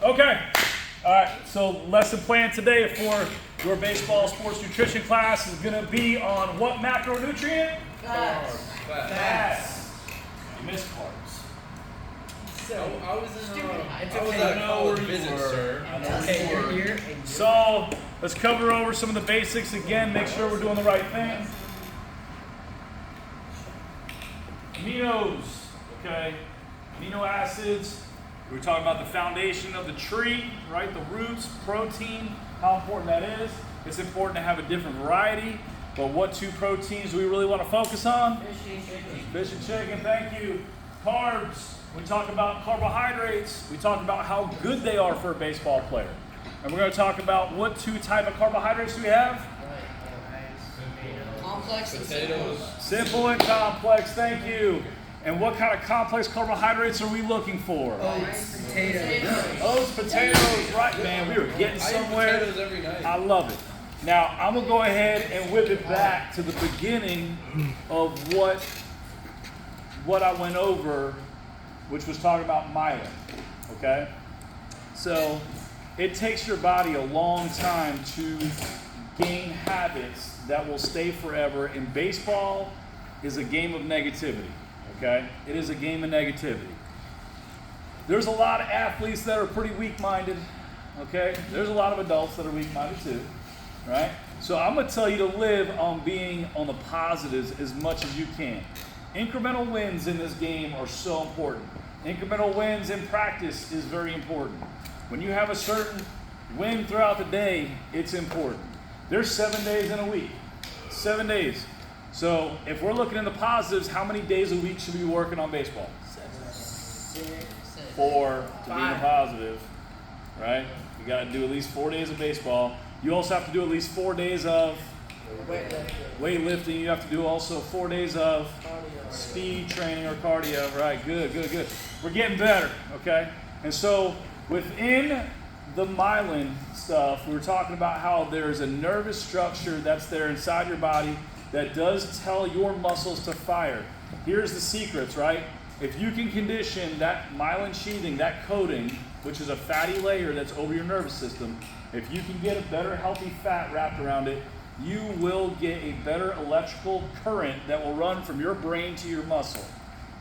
Okay. All right. So lesson plan today for your baseball sports nutrition class is going to be on what macronutrient? Fats. You missed carbs. So I was It's at a college visit, sir. Okay, you're here. So let's cover over some of the basics again. Make sure we're doing the right thing. Aminos. Okay. Amino acids. We were talking about the foundation of the tree, right? The roots, protein, how important that is. It's important to have a different variety, but what two proteins do we really want to focus on? Fish and chicken, thank you. Carbs, we talk about carbohydrates. We talk about how good they are for a baseball player. And we're going to talk about what two type of carbohydrates do we have? Complex and Potatoes. Simple and complex, thank you. And what kind of complex carbohydrates are we looking for? Oats, potatoes. Oats, potatoes, right, man. We were getting I eat somewhere. potatoes every night. I love it. Now, I'm going to go ahead and whip it back to the beginning of what I went over, which was talking about myelin, okay? So, it takes your body a long time to gain habits that will stay forever, and baseball is a game of negativity. Okay? It is a game of negativity. There's a lot of athletes that are pretty weak-minded. Okay? There's a lot of adults that are weak-minded too. Right? So I'm going to tell you to live on being on the positives as much as you can. Incremental wins in this game are so important. Incremental wins in practice is very important. When you have a certain win throughout the day, it's important. There's 7 days in a week. 7 days. So if we're looking in the positives, how many days a week should we be working on baseball? 4 to be in the positive, right? You got to do at least 4 days of baseball. You also have to do at least 4 days of weightlifting. You have to do also 4 days of speed training or cardio. Right, good. We're getting better, okay? And so within the myelin stuff, we were talking about how there's a nervous structure that's there inside your body that does tell your muscles to fire. Here's the secrets, right? If you can condition that myelin sheathing, that coating, which is a fatty layer that's over your nervous system, if you can get a better healthy fat wrapped around it, you will get a better electrical current that will run from your brain to your muscle.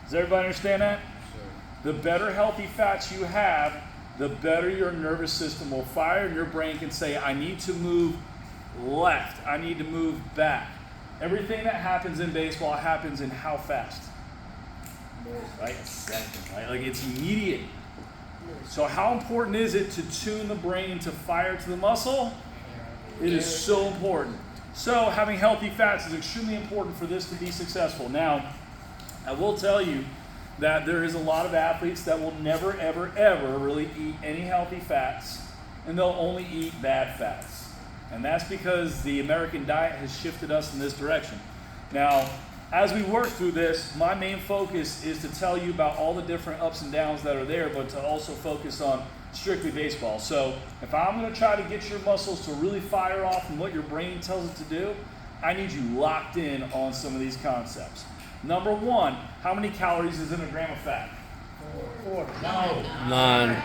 Does everybody understand that? Sure. The better healthy fats you have, the better your nervous system will fire, and your brain can say, I need to move left, I need to move back. Everything that happens in baseball happens in how fast? Right? A second, right? Like it's immediate. So how important is it to tune the brain to fire to the muscle? It is so important. So having healthy fats is extremely important for this to be successful. Now, I will tell you that there is a lot of athletes that will never, ever, ever really eat any healthy fats, and they'll only eat bad fats. And that's because the American diet has shifted us in this direction. Now, as we work through this, my main focus is to tell you about all the different ups and downs that are there, but to also focus on strictly baseball. So if I'm going to try to get your muscles to really fire off from what your brain tells it to do, I need you locked in on some of these concepts. Number one, how many calories is in a gram of fat? 4. No. 9.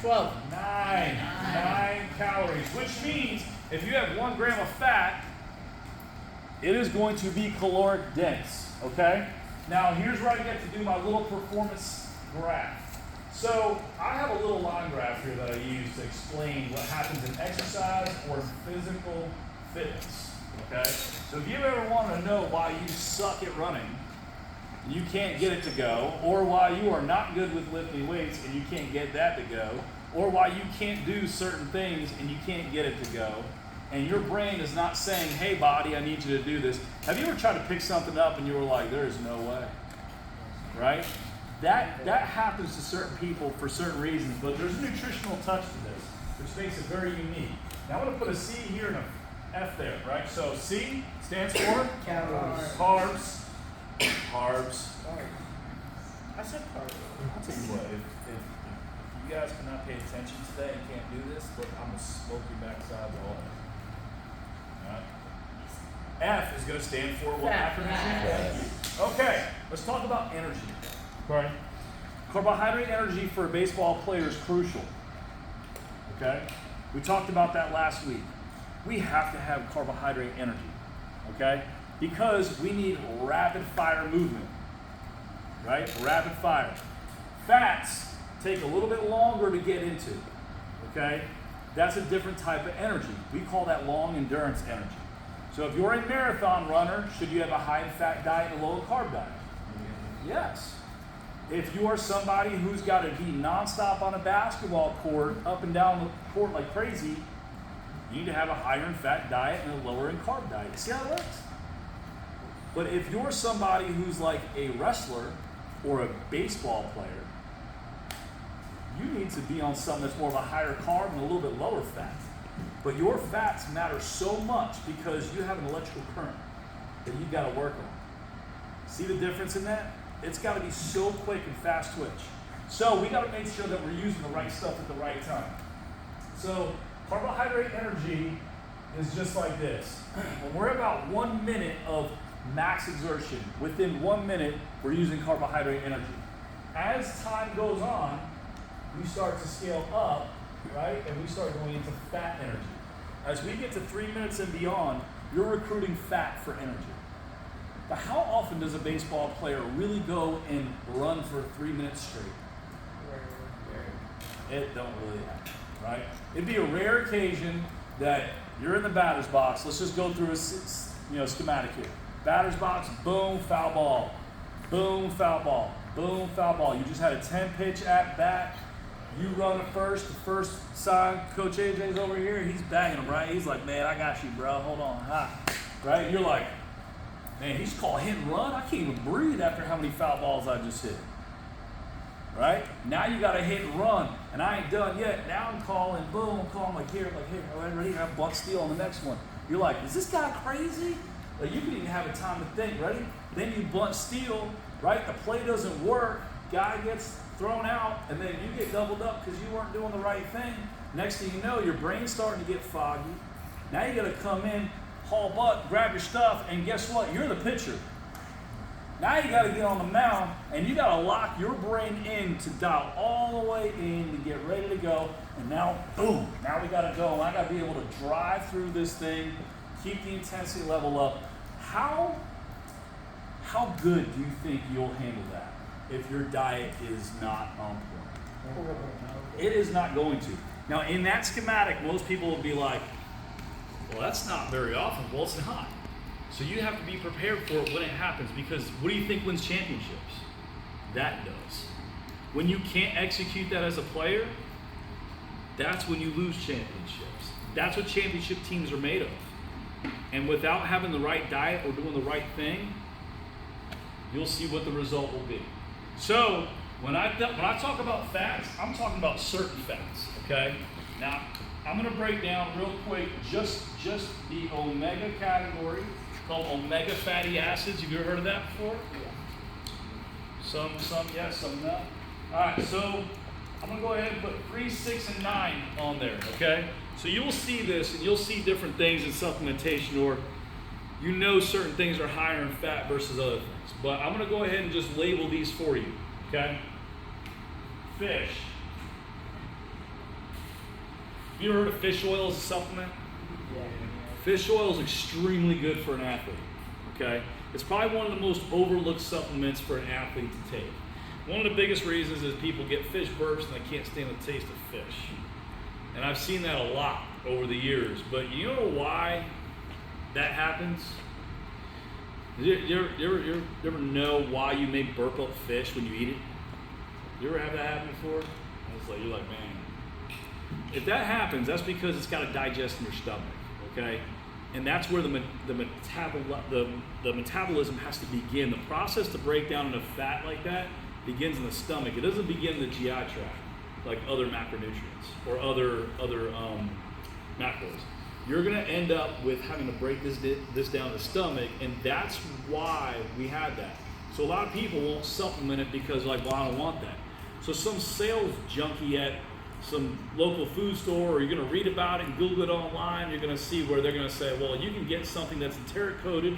12. 9 calories, which means if you have 1 gram of fat, it is going to be caloric dense, okay? Now, here's where I get to do my little performance graph. So, I have a little line graph here that I use to explain what happens in exercise or physical fitness, okay? So, if you ever want to know why you suck at running, you can't get it to go, or why you are not good with lifting weights and you can't get that to go, or why you can't do certain things and you can't get it to go, and your brain is not saying, hey body, I need you to do this. Have you ever tried to pick something up and you were like, there is no way, right? That happens to certain people for certain reasons, but there's a nutritional touch to this, which makes it very unique. Now I'm going to put a C here and a F there, right? So C stands for carbs. I said carbs. I'll tell you what, if you guys cannot pay attention today and can't do this, look, I'm going to smoke your backsides all day. F is going to stand for what acronym? Okay, let's talk about energy. Right. Carbohydrate energy for a baseball player is crucial. Okay? We talked about that last week. We have to have carbohydrate energy. Okay? Because we need rapid fire movement. Right? Rapid fire. Fats take a little bit longer to get into. Okay? That's a different type of energy. We call that long endurance energy. So if you're a marathon runner, should you have a high in fat diet and a low in carb diet? Yes. If you are somebody who's got to be nonstop on a basketball court, up and down the court like crazy, you need to have a higher in fat diet and a lower in carb diet. See how it works? But if you're somebody who's like a wrestler or a baseball player, you need to be on something that's more of a higher carb and a little bit lower fat. But your fats matter so much because you have an electrical current that you've got to work on. See the difference in that? It's got to be so quick and fast twitch. So we got to make sure that we're using the right stuff at the right time. So carbohydrate energy is just like this. When we're about 1 minute of max exertion, within 1 minute, we're using carbohydrate energy. As time goes on, we start to scale up, right? And we start going into fat energy. As we get to 3 minutes and beyond, you're recruiting fat for energy. But how often does a baseball player really go and run for 3 minutes straight? It don't really happen, right? It'd be a rare occasion that you're in the batter's box. Let's just go through a schematic here. Batter's box, boom, foul ball. Boom, foul ball. Boom, foul ball. You just had a 10-pitch at bat. You run at first. The first sign, Coach AJ's over here. He's bagging him, right? He's like, man, I got you, bro. Hold on. Ha. Right? You're like, man, he's called hit and run. I can't even breathe after how many foul balls I just hit. Right? Now you got to hit and run. And I ain't done yet. Now I'm calling, boom, I'm calling like here, ready? I have bunt steal on the next one. You're like, is this guy crazy? Like, you couldn't even have a time to think, ready? Then you bunt steal, right? The play doesn't work. Guy gets thrown out, and then you get doubled up because you weren't doing the right thing. Next thing you know, your brain's starting to get foggy. Now you got to come in, haul butt, grab your stuff, and guess what? You're the pitcher. Now you got to get on the mound, and you got to lock your brain in to dial all the way in to get ready to go. And now, boom, now we got to go. And I got to be able to drive through this thing, keep the intensity level up. How good do you think you'll handle that if your diet is not on point? It is not going to. Now, in that schematic, most people will be like, well, that's not very often. Well, it's not. So you have to be prepared for it when it happens, because what do you think wins championships? That does. When you can't execute that as a player, that's when you lose championships. That's what championship teams are made of. And without having the right diet or doing the right thing, you'll see what the result will be. So when I talk about fats, I'm talking about certain fats, okay? Now, I'm going to break down real quick just the omega category, called omega fatty acids. Have you ever heard of that before? Yeah. Some yes, some no. All right, so I'm going to go ahead and put 3, 6, and 9 on there, okay? So you'll see this, and you'll see different things in supplementation, or you know certain things are higher in fat versus other things. But I'm going to go ahead and just label these for you, okay? Fish. Have you ever heard of fish oil as a supplement? Yeah. Fish oil is extremely good for an athlete, okay? It's probably one of the most overlooked supplements for an athlete to take. One of the biggest reasons is people get fish burps and they can't stand the taste of fish. And I've seen that a lot over the years. But you know why that happens? You ever know why you may burp up fish when you eat it? You ever have that happen before? You're like, man. If that happens, that's because it's got to digest in your stomach, okay? And that's where the metabolism has to begin. The process to break down enough fat like that begins in the stomach. It doesn't begin in the GI tract like other macronutrients or other macros. You're going to end up with having to break this down in the stomach, and that's why we had that. So a lot of people won't supplement it because like, well, I don't want that. So some sales junkie at some local food store, or you're going to read about it and Google it online, you're going to see where they're going to say, well, you can get something that's enteric coated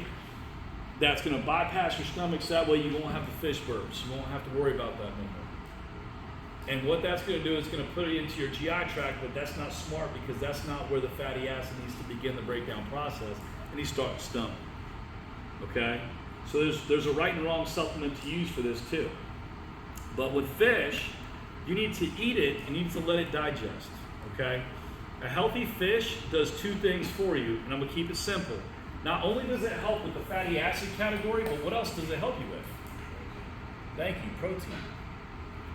that's going to bypass your stomach, so that way you won't have the fish burps. You won't have to worry about that no more. And what that's going to do is going to put it into your GI tract, but that's not smart because that's not where the fatty acid needs to begin the breakdown process, and he starts to stomach. Okay? So there's a right and wrong supplement to use for this too. But with fish, you need to eat it and you need to let it digest. Okay? A healthy fish does two things for you, and I'm going to keep it simple. Not only does it help with the fatty acid category, but what else does it help you with? Thank you, protein.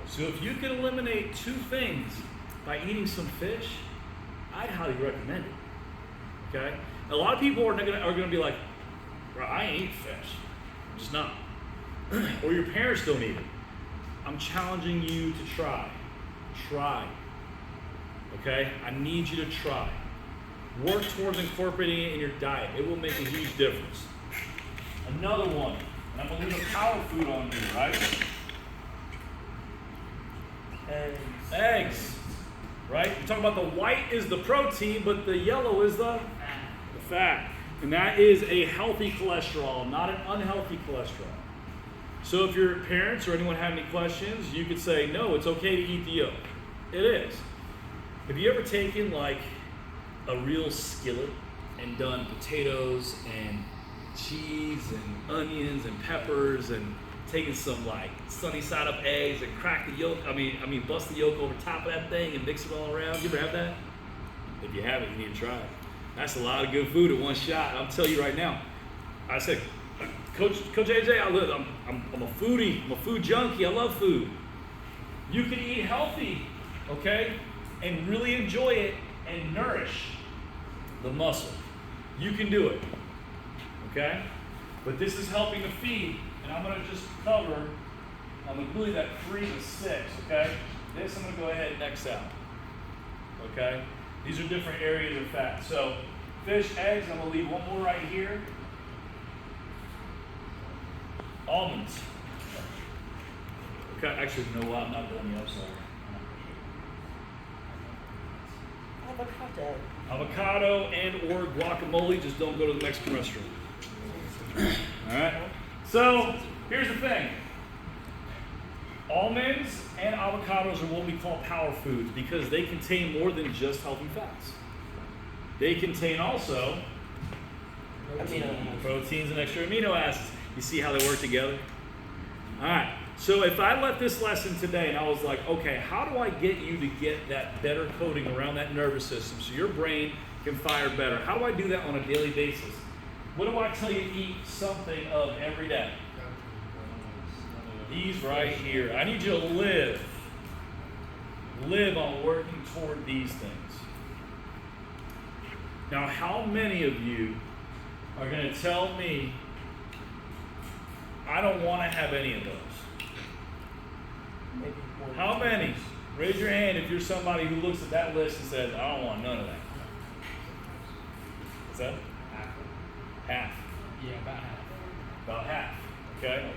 So if you can eliminate two things by eating some fish, I'd highly recommend it. Okay? A lot of people are gonna be like, well, I ain't eat fish. I'm just not. Or your parents don't eat it. I'm challenging you to try. Try. Okay? I need you to try. Work towards incorporating it in your diet. It will make a huge difference. Another one, and I'm gonna leave a power food on you, right? Eggs, right? You're talking about the white is the protein, but the yellow is the fat. And that is a healthy cholesterol, not an unhealthy cholesterol. So if your parents or anyone have any questions, you could say, no, it's okay to eat the yolk. It is. Have you ever taken like a real skillet and done potatoes and cheese and onions and peppers and taking some like sunny side up eggs and crack the yolk, bust the yolk over top of that thing and mix it all around? You ever have that? If you haven't, you need to try it. That's a lot of good food at one shot. I'll tell you right now. I said, Coach AJ, I'm a foodie. I'm a food junkie. I love food. You can eat healthy, okay, and really enjoy it and nourish the muscle. You can do it, okay? But this is helping to feed. And I'm going to just cover, I'm going to glue that 3 to 6, okay? This I'm going to go ahead and X out, okay? These are different areas of fat. So fish, eggs, I'm going to leave one more right here. Almonds. Okay, actually, you know what? I'm not done yet, I'm sorry. Avocado and or guacamole, just don't go to the Mexican restaurant. All right? So, here's the thing. Almonds and avocados are what we call power foods because they contain more than just healthy fats. They contain also proteins and extra amino acids. You see how they work together? All right. So if I left this lesson today and I was like, okay, how do I get you to get that better coating around that nervous system so your brain can fire better? How do I do that on a daily basis? What do I tell you to eat something of every day? These right here. I need you to live on working toward these things. Now, how many of you are going to tell me, I don't want to have any of those? How many? Raise your hand if you're somebody who looks at that list and says, I don't want none of that. Is that? Half. Yeah, about half. About half. Okay?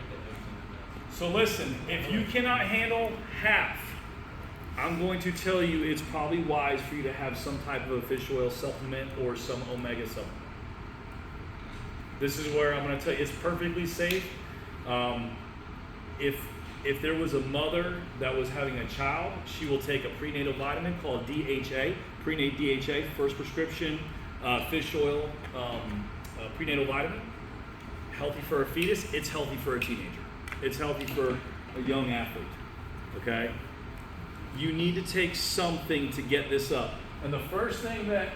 So listen, if you cannot handle half, I'm going to tell you it's probably wise for you to have some type of a fish oil supplement or some omega supplement. This is where I'm going to tell you it's perfectly safe. If there was a mother that was having a child, she will take a prenatal vitamin called DHA, prenate DHA, first prescription fish oil prenatal vitamin. Healthy for a fetus, it's healthy for a teenager. It's healthy for a young athlete, okay? You need to take something to get this up. And the first thing that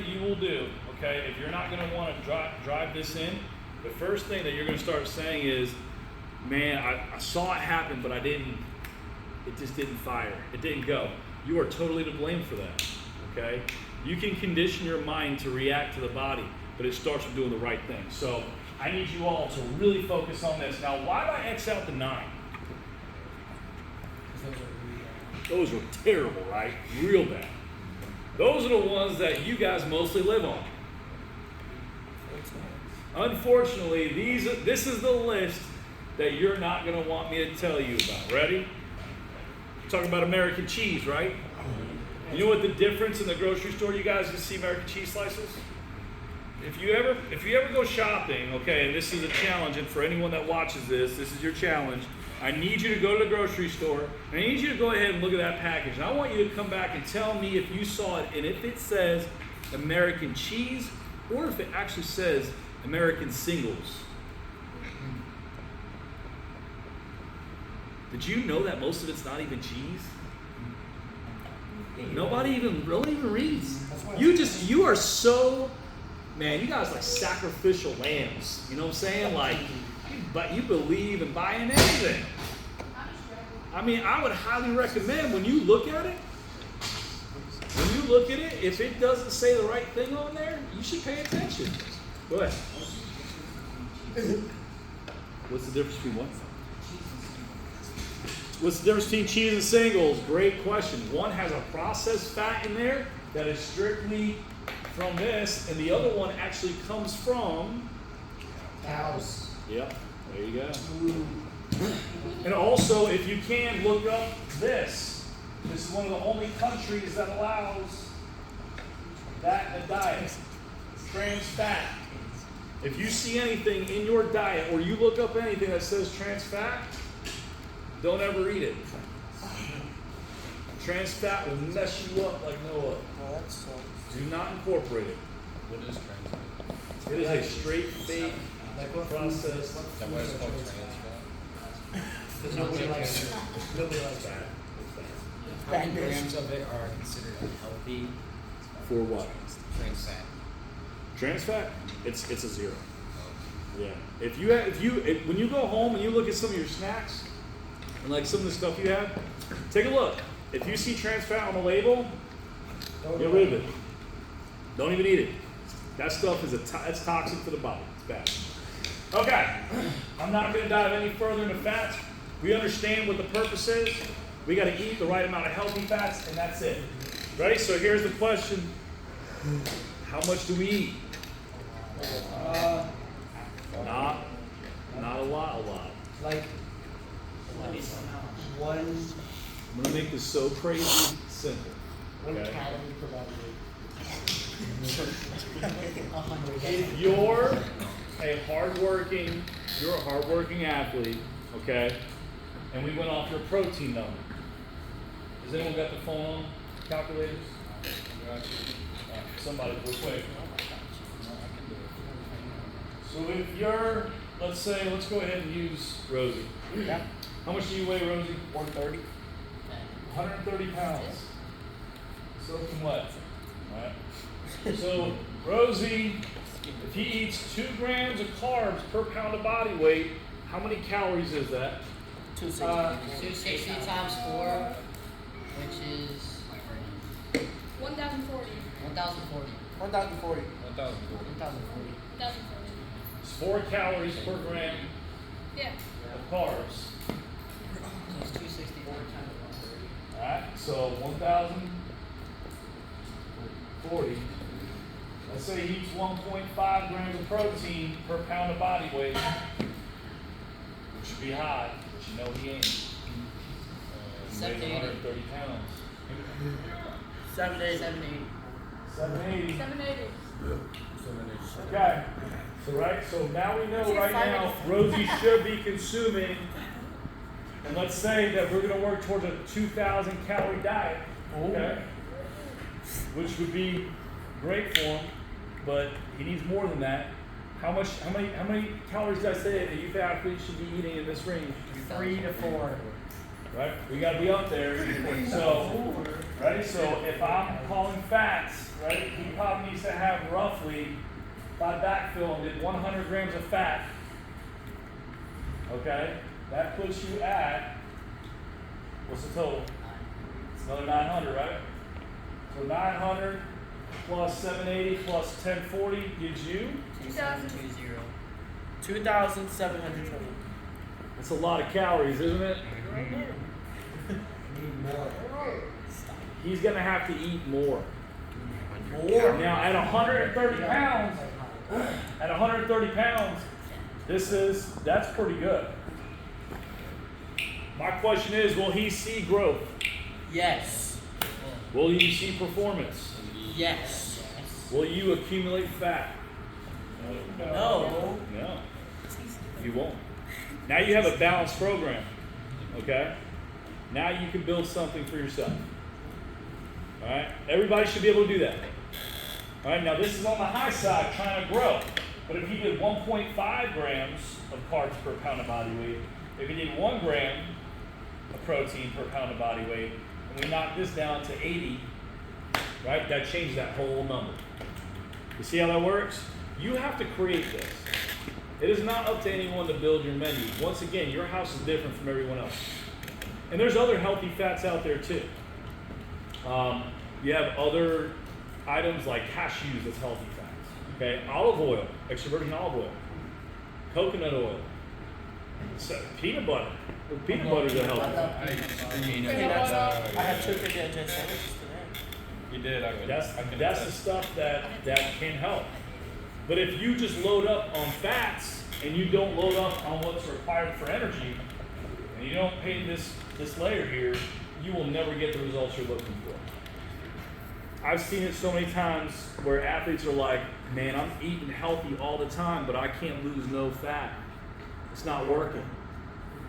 you will do, okay, if you're not going to want to drive this in, the first thing that you're going to start saying is, man, I saw it happen, but it just didn't fire. It didn't go. You are totally to blame for that, okay? You can condition your mind to react to the body, but it starts with doing the right thing. So I need you all to really focus on this. Now, why did I X out the 9? Those were terrible, right? Real bad. Those are the ones that you guys mostly live on. Unfortunately, this is the list that you're not going to want me to tell you about. Ready? We're talking about American cheese, right? You know what the difference in the grocery store, you guys can see American cheese slices? If you ever go shopping, okay, and this is a challenge, and for anyone that watches this is your challenge. I need you to go to the grocery store, and I need you to go ahead and look at that package. And I want you to come back and tell me if you saw it, and if it says American cheese, or if it actually says American singles. Did you know that most of it's not even cheese? Nobody even really even reads. You are so, man, you guys are like sacrificial lambs. You know what I'm saying? Like, but you believe in buying anything. I mean, I would highly recommend when you look at it, if it doesn't say the right thing on there, you should pay attention. Go ahead. What's the difference between what? What's the difference between cheese and singles? Great question. One has a processed fat in there that is strictly from this, and the other one actually comes from Cows. Yep, there you go. And also, if you can, look up this. This is one of the only countries that allows that in a diet. Trans fat. If you see anything in your diet, or you look up anything that says trans fat, don't ever eat it. Trans fat will mess you up like no other. Do not incorporate it. What is trans fat? It is a straight fake process. Is that why it's called trans fat? Nobody likes that. How many grams of it are considered unhealthy? For what? Trans fat. Trans fat? It's a zero. Yeah. When you go home and you look at some of your snacks and like some of the stuff you have, take a look. If you see trans fat on the label, get rid of it. Don't even eat it. That stuff is it's toxic for the body. It's bad. Okay. I'm not going to dive any further into fats. We understand what the purpose is. We got to eat the right amount of healthy fats, and that's it. Ready? So here's the question. How much do we eat? Not a lot. Like one I'm going to make this so crazy simple. Okay? calorie per body weight. If you're a hardworking athlete, okay, and we went off your protein number. Has anyone got the phone on? Calculators? Somebody real quick. So if you're, let's go ahead and use Rosie. Yeah. How much do you weigh, Rosie? 130. 130 pounds. Soaking wet. Alright. So Rosie, if he eats 2 grams of carbs per pound of body weight, how many calories is that? 260 times 4, which is 1,040. 1,040. 1,040. 1,040. 1,040. It's 4 calories per gram Yeah. of carbs. So it's 264 times 130. Alright, so 1,040. Let's say he eats 1.5 grams of protein per pound of body weight, which should be high, but you know he ain't. He weighs 130 pounds. 780. 780. 780. Okay. So now we know right now Rosie should be consuming, and let's say that we're going to work towards a 2,000 calorie diet, okay? Which would be great for him, but he needs more than that. How many calories did I say that a youth athlete should be eating in this range? 3 to 4. Right? We got to be up there. So, ready? So if I'm calling fats, right, he probably needs to have roughly, if I backfill and did 100 grams of fat, okay, that puts you at, what's the total? It's another 900, right? So 900 plus 780 plus 1040 gives you? 2720. 2,720. That's a lot of calories, isn't it? Need more. He's going to have to eat more. More. Now, at 130 pounds, that's pretty good. My question is, will he see growth? Yes. Will you see performance? Yes. Will you accumulate fat? No. No. You won't. Now you have a balanced program. Okay? Now you can build something for yourself. All right? Everybody should be able to do that. All right? Now this is on the high side, trying to grow. But if you did 1.5 grams of carbs per pound of body weight, if you did 1 gram of protein per pound of body weight, and we knock this down to 80, right? That changes that whole number. You see how that works? You have to create this. It is not up to anyone to build your menu. Once again, your house is different from everyone else. And there's other healthy fats out there too. You have other items like cashews that's healthy fats. Okay, olive oil, extra virgin olive oil, coconut oil, peanut butter. Peanut butter is a healthy fat. I had 2 tortilla sandwiches today. You did. That's the stuff that can help. But if you just load up on fats and you don't load up on what's required for energy, and you don't pay this layer here, you will never get the results you're looking for. I've seen it so many times where athletes are like, man, I'm eating healthy all the time, but I can't lose no fat. It's not working.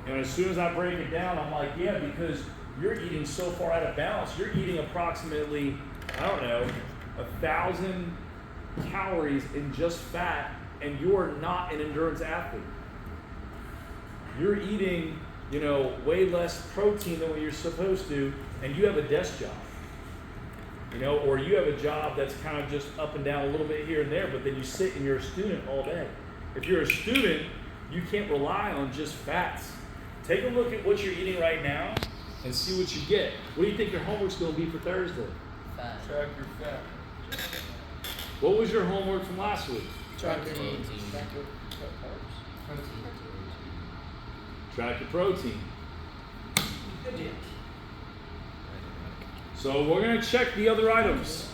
And as soon as I break it down, I'm like, yeah, because you're eating so far out of balance. You're eating approximately, 1,000 calories in just fat, and you're not an endurance athlete. You're eating, way less protein than what you're supposed to, and you have a desk job. Or you have a job that's kind of just up and down a little bit here and there, but then you sit and you're a student all day. If you're a student, you can't rely on just fats. Take a look at what you're eating right now and see what you get. What do you think your homework's going to be for Thursday? Fat. Track your fat. What was your homework from last week? Track your Protein. Track your protein. Good deal. So we're going to check the other items.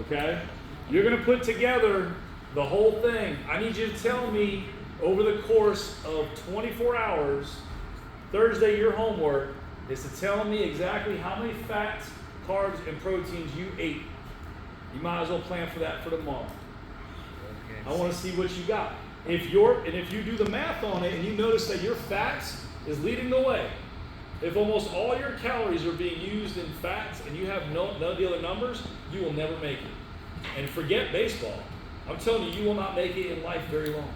Okay? You're going to put together the whole thing. I need you to tell me over the course of 24 hours, Thursday, your homework is to tell me exactly how many fats, carbs, and proteins you ate. You might as well plan for that for tomorrow. I want to see what you got. If you do the math on it and you notice that your fats is leading the way, if almost all your calories are being used in fats and you have none of the other numbers, you will never make it. And forget baseball. I'm telling you, you will not make it in life very long.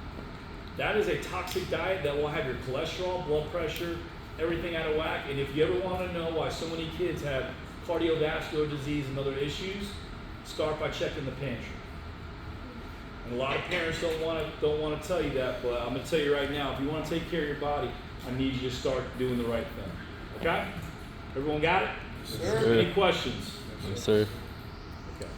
That is a toxic diet that will have your cholesterol, blood pressure, everything out of whack. And if you ever want to know why so many kids have cardiovascular disease and other issues, start by checking the pantry. And a lot of parents don't want to tell you that, but I'm going to tell you right now, if you want to take care of your body, I need you to start doing the right thing. Okay? Everyone got it? Yes, sir. Any questions? Yes, sir. Okay.